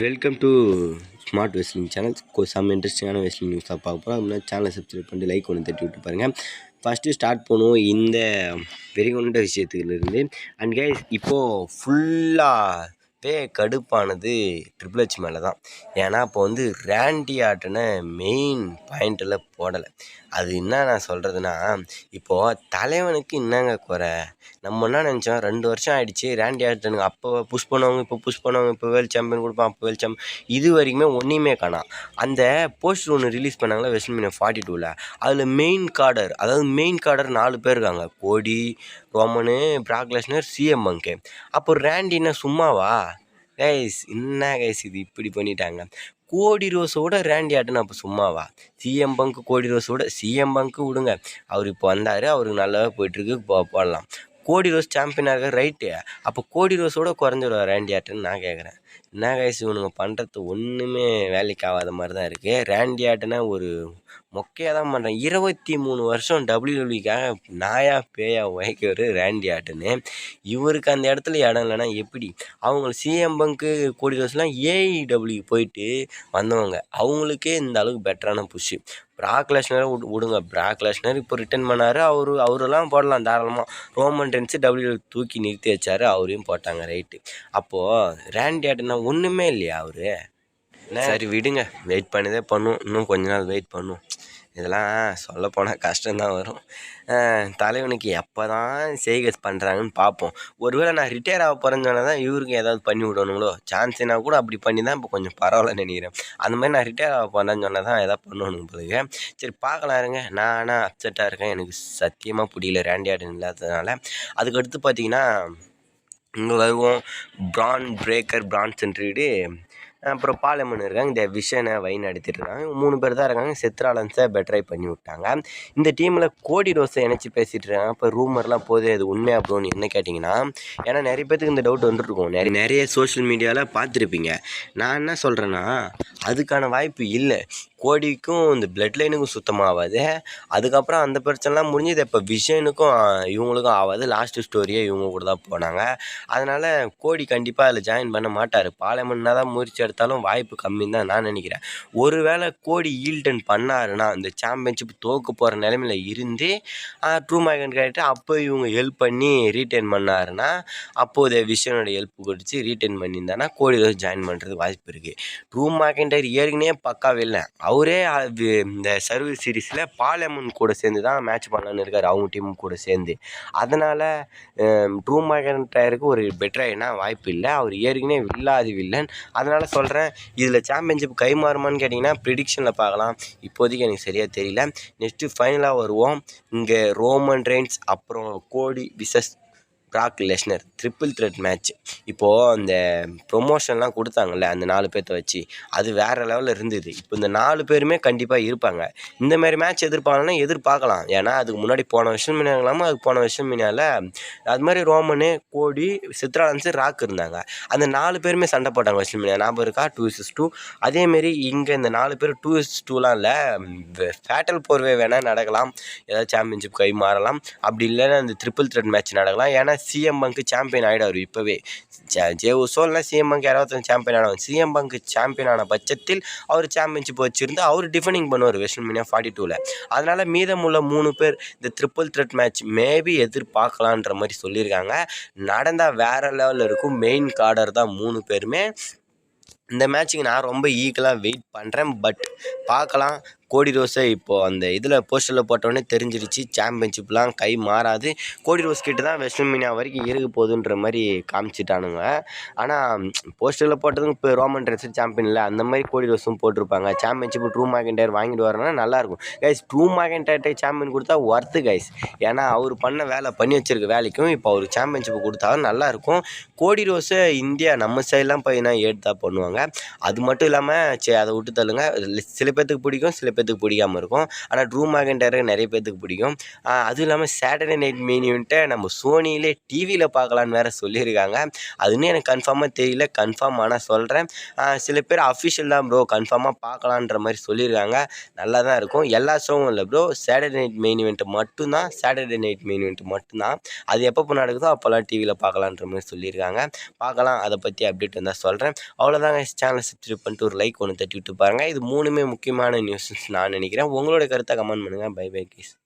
Welcome to smart wrestling channel. Some இன்ட்ரெஸ்டிங்கான wrestling நியூஸாக பார்க்க போகிறோம். அப்படின்னா சேனலை சப்ஸ்கிரைப் பண்ணிட்டு லைக் ஒன்று தட்டி விட்டு பாருங்கள். ஃபஸ்ட்டு ஸ்டார்ட் பண்ணுவோம் இந்த வெறி கொண்ட விஷயத்துலேருந்து. அண்ட் கைஸ் இப்போது ஃபுல்லாகவே கடுப்பானது ட்ரிபிள் ஹெச் மேலே தான். ஏன்னா இப்போ வந்து ரேண்டி ஆர்ட்டனை மெயின் பாயிண்டில் போடலை. அது என்ன நான் சொல்கிறதுனா, இப்போது தலைவனுக்கு என்னங்க குறை? நம்ம என்ன நினச்சோம், 2 வருஷம் ஆகிடுச்சு ரேண்டி ஆர்ட்டனுக்கு அப்போ புஷ் பண்ணுவாங்க, இப்போ வேர்ல்டு சாம்பியன் கொடுப்பான், அப்போ வேர்ல்டு சாம்பியன் இது வரைக்குமே ஒன்றையுமே காணோம். அந்த போஸ்டர் ஒன்று ரிலீஸ் பண்ணாங்களா WrestleMania 42ல், அதில் மெயின் கார்டர், அதாவது மெயின் கார்டர் 4 பேர் இருக்காங்க. கோடி, ரோமனு, பிராக் லெஸ்னர், CM பங்க். அப்போ ரேண்டி என்ன சும்மாவா? கைஸ் என்ன கைஸ் இது இப்படி பண்ணிட்டாங்க? கோடி ரோஸோட ரேண்டி ஆர்டன் அப்போ சும்மாவா? CM பங்க் கோடி ரோஸோட CM பங்க்கு விடுங்க, அவர் இப்போ வந்தார், அவருக்கு நல்லாவே போயிட்டுருக்கு, போடலாம். கோடி ரோஸ் சாம்பியனாக இருக்க ரைட்டு. அப்போ கோடி ரோஸோட குறைஞ்சிடுவா ரேண்டி ஆர்டன் நான் கேட்குறேன். என்ன கைஸ் இவனுங்க பண்ணுறது ஒன்றுமே வேலைக்கு ஆகாத மாதிரி தான் இருக்குது. ரேண்டி ஆர்ட்டனை ஒரு மொக்கையாக தான் பண்ணுறேன். 23 வருஷம் WWEக்காக நாயா பேயா உழைக்கிற ரேண்டி ஆர்ட்டனு, இவருக்கு அந்த இடத்துல இடம் இல்லைன்னா எப்படி? அவங்க CM பங்க்கு கோடி ரோஸ்லாம் AEW போயிட்டு வந்தவங்க, அவங்களுக்கே இந்த அளவுக்கு பெட்டரான புஷ்ஷு. பிராக் லெஸ்னரை விடுங்க, பிராக் லெஸ்னர் இப்போ ரிட்டர்ன் பண்ணார், அவரெல்லாம் போடலாம் தாராளமாக. ரோமன் ரென்ஸு WWE தூக்கி நிறுத்தி வச்சார், அவரையும் போட்டாங்க ரைட்டு. அப்போது ரேண்டி ஆர்ட்டனா ஒன்றுமே இல்லையா அவரு? சரி விடுங்க, வெயிட் பண்ணிதே பண்ணுவோம், இன்னும் கொஞ்ச நாள் வெயிட் பண்ணுவோம். இதெல்லாம் சொல்லப்போனால் கஷ்டம்தான் வரும். தலைவனுக்கு எப்போ தான் செய்கை பண்ணுறாங்கன்னு பார்ப்போம். ஒருவேளை நான் ரிட்டையர் ஆக போகிறேன்னு சொன்னால் தான் இவருக்கு ஏதாவது பண்ணி விடணுங்களோ, சான்ஸ்னா கூட அப்படி பண்ணி தான் இப்போ கொஞ்சம் பரவாயில்லன்னு நினைக்கிறேன். அந்த மாதிரி நான் ரிட்டையர் ஆக போகிறேன்னு சொன்னால் தான் எதாவது பண்ணணும் போதுங்க. சரி பார்க்கலாம் இருங்க. நான் ஆனால் அப்செட்டாக இருக்கேன், எனக்கு சத்தியமாக பிடிக்கல ரேண்டி ஆர்டன் இல்லாததுனால. அதுக்கடுத்து பார்த்தீங்கன்னா இங்கே வருவோம், பிரான் பிரேக்கர், பிரான்சன் ரீடு, அப்புறம் பாலமன் இருக்காங்க. இந்த விஷனை வழி நடத்திட்டு இருக்காங்க. 3 பேர் தான் இருக்காங்க. செத்ராலன்ஸை பெட்ரை பண்ணி விட்டாங்க. இந்த டீமில் கோடி ரோஸை இணைச்சி பேசிகிட்டு இருக்காங்க. இப்போ ரூமர்லாம் போதே அது உண்மையாக அப்படின்னு என்ன கேட்டிங்கன்னா, ஏன்னா நிறைய பேத்துக்கு இந்த டவுட் வந்துருக்கும், நிறைய சோஷியல் மீடியாவில் பார்த்துருப்பீங்க. நான் என்ன சொல்கிறேன்னா, அதுக்கான வாய்ப்பு இல்லை. கோடிக்கும் இந்த பிளட் லைனுக்கும் சுத்தமாகாது. அதுக்கப்புறம் அந்த பிரச்சனைலாம் முடிஞ்சு இது இப்போ விஷனுக்கும் இவங்களுக்கும் ஆகாது. லாஸ்ட்டு ஸ்டோரியே இவங்க கூட தான் போனாங்க. அதனால் கோடி கண்டிப்பாக அதில் ஜாயின் பண்ண மாட்டார். பாலமன்னா தான் முயற்சி எடுத்தாலும் வாய்ப்பு கம்மின்னு தான் நான் நினைக்கிறேன். ஒருவேளை கோடி ஈல்டன் பண்ணாருன்னா இந்த சாம்பியன்ஷிப் தோக்க போகிற நிலைமையில் இருந்து ட்ரூ மேகன் கேட்டு அப்போ இவங்க ஹெல்ப் பண்ணி ரீட்டைன் பண்ணாருன்னா, அப்போது விஷனோட ஹெல்ப் கொடுத்து ரீட்டைன் பண்ணியிருந்தானா கோடி ரோஸ் ஜாயின் பண்ணுறது வாய்ப்பு இருக்குது. ட்ரூ மேகன்டைர் ஏற்கனவே பக்காவே இல்லை, அவரே இந்த சர்வீஸ் சீரீஸில் பாலமன் கூட சேர்ந்து தான் மேட்ச் பண்ணலான்னு இருக்கார், அவங்க டீம் கூட சேர்ந்து. அதனால் ட்ரூ மேகன்டைருக்கு ஒரு பெட்டராக வாய்ப்பு இல்லை. அவர் ஏற்கனவே வில்லாதி வில்லன். அதனால் சொல்கிறேன், இதில் சாம்பியன்ஷிப் கை மாறுமான்னு கேட்டிங்கன்னா ப்ரிடிக்ஷனில் பார்க்கலாம். இப்போதைக்கு எனக்கு சரியாக தெரியல. நெக்ஸ்ட்டு ஃபைனலாக வருவோம். இங்கே ரோமன் ரெயின்ஸ் அப்புறம் கோடி விசஸ் Brock Lesnar triple threat match. இப்போது அந்த ப்ரொமோஷன்லாம் கொடுத்தாங்கல்ல அந்த 4 பேர்த்த வச்சு, அது வேறு லெவலில் இருந்தது. இப்போ இந்த 4 பேருமே கண்டிப்பாக இருப்பாங்க. இந்தமாரி மேட்ச் எதிர்பார்க்கலாம். ஏன்னா அதுக்கு முன்னாடி போன வருஷம் மீனாங்களாமல், அதுக்கு போன வருஷம் மீனால அது மாதிரி ரோமனு, கோடி, செத்ராலன்ஸு, ராக் இருந்தாங்க. அந்த 4 பேருமே சண்டை போட்டாங்க வருஷம் மீனா, ஞாபகம் இருக்கா? 2-2. அதேமாரி இங்கே இந்த 4 பேர் 2-2லாம் இல்லை, ஃபேட்டல் போர்வே வேணால் நடக்கலாம், ஏதாவது சாம்பியன்ஷிப் கை மாறலாம். அப்படி இல்லைன்னா இந்த ட்ரிபிள் த்ரெட் மேட்ச் நடக்கலாம். ஏன்னா CM பங்க் சாம்பியன் ஆகிடாரு இப்போவே. ஜேவுசோல்னா CM பங்க் யாராவது சாம்பியன் ஆனவன். CM பங்க் சாம்பியன் ஆன பட்சத்தில் அவர் சாம்பியன்ஷிப் வச்சுருந்து அவர் டிஃபெண்டிங் பண்ணுவார் WrestleMania 42ல். அதனால் மீதமுள்ள 3 பேர் இந்த ட்ரிபிள் த்ரெட் மேட்ச் மேபி எதிர்பார்க்கலான்ற மாதிரி சொல்லியிருக்காங்க. நடந்தால் வேறு லெவலில் இருக்கும். மெயின் கார்டர் தான் 3 பேருமே. இந்த மேட்ச்சுக்கு நான் ரொம்ப ஈக்குவலாக வெயிட் பண்ணுறேன். பட் பார்க்கலாம். கோடி ரோஸை இப்போது அந்த இதில் போஸ்டரில் போட்டோடனே தெரிஞ்சிருச்சு சாம்பியன்ஷிப்லாம் கை மாறாது. கோடி ரோஸ் கிட்ட தான் WrestleMania வரைக்கும் இருக்க போகுதுன்ற மாதிரி காமிச்சிட்டானுங்க. ஆனால் போஸ்டரில் போட்டதும் இப்போ ரோமன் ரென்ஸ் சாம்பியன் இல்லை, அந்த மாதிரி கோடி ரோஸும் போட்டிருப்பாங்க. சாம்பியன்ஷிப் ட்ரூ மேகன்டைர் வாங்கிட்டு வரனா நல்லாயிருக்கும் கைஸ். ட்ரூ மேகன்டைர்ட்டை சாம்பியன் கொடுத்தா ஒர்த்து கைஸ். ஏன்னா அவர் பண்ண வேலை பண்ணி வச்சிருக்க வேலைக்கும் இப்போ அவர் சாம்பியன்ஷிப் கொடுத்தா நல்லாயிருக்கும். கோடி ரோஸை இந்தியா நம்ம சைட்லாம் போயினா ஏட் தான் பண்ணுவாங்க. அது மட்டும் இல்லாமல் அதை விட்டு தள்ளுங்க. சில பேர்த்துக்கு பிடிக்கும், சில பேத்துக்கு பிடிக்காமல் இருக்கும். ஆனால் ட்ரூ மேக்கின்டையர் நிறைய பேத்துக்கு பிடிக்கும். அதுவும் இல்லாமல் சாட்டர்டே நைட் மெயின் ஈவெண்ட்டை நம்ம சோனியிலே டிவியில் பார்க்கலான்னு வேறு சொல்லியிருக்காங்க. அதுன்னு எனக்கு கன்ஃபார்மாக தெரியல. கன்ஃபார்ம் ஆனால் சொல்கிறேன். சில பேர் அஃபிஷியல் தான் ப்ரோ, கன்ஃபார்மாக பார்க்கலான்ற மாதிரி சொல்லியிருக்காங்க. நல்லா தான் இருக்கும். எல்லா ஷோவும் இல்லை bro, Saturday night main event மட்டும்தான். சாட்டர்டே நைட் மெயின் ஈவெண்ட்டு மட்டும்தான். அது எப்போ நடக்குதோ அப்போல்லாம் டிவியில் பார்க்கலான்ற மாதிரி சொல்லியிருக்காங்க. பார்க்கலாம், அதை பற்றி அப்டேட் வந்தால் சொல்கிறேன். அவ்வளோதாங்க. சேனலை சப்ஸ்கிரைப் பண்ணிட்டு ஒரு லைக் ஒன்று தட்டி விட்டு பாருங்கள். இது 3மே முக்கியமான நியூஸ் நான் நினைக்கிறேன். உங்களோட கருத்தை கமெண்ட் பண்ணுங்கள். Bye bye guys.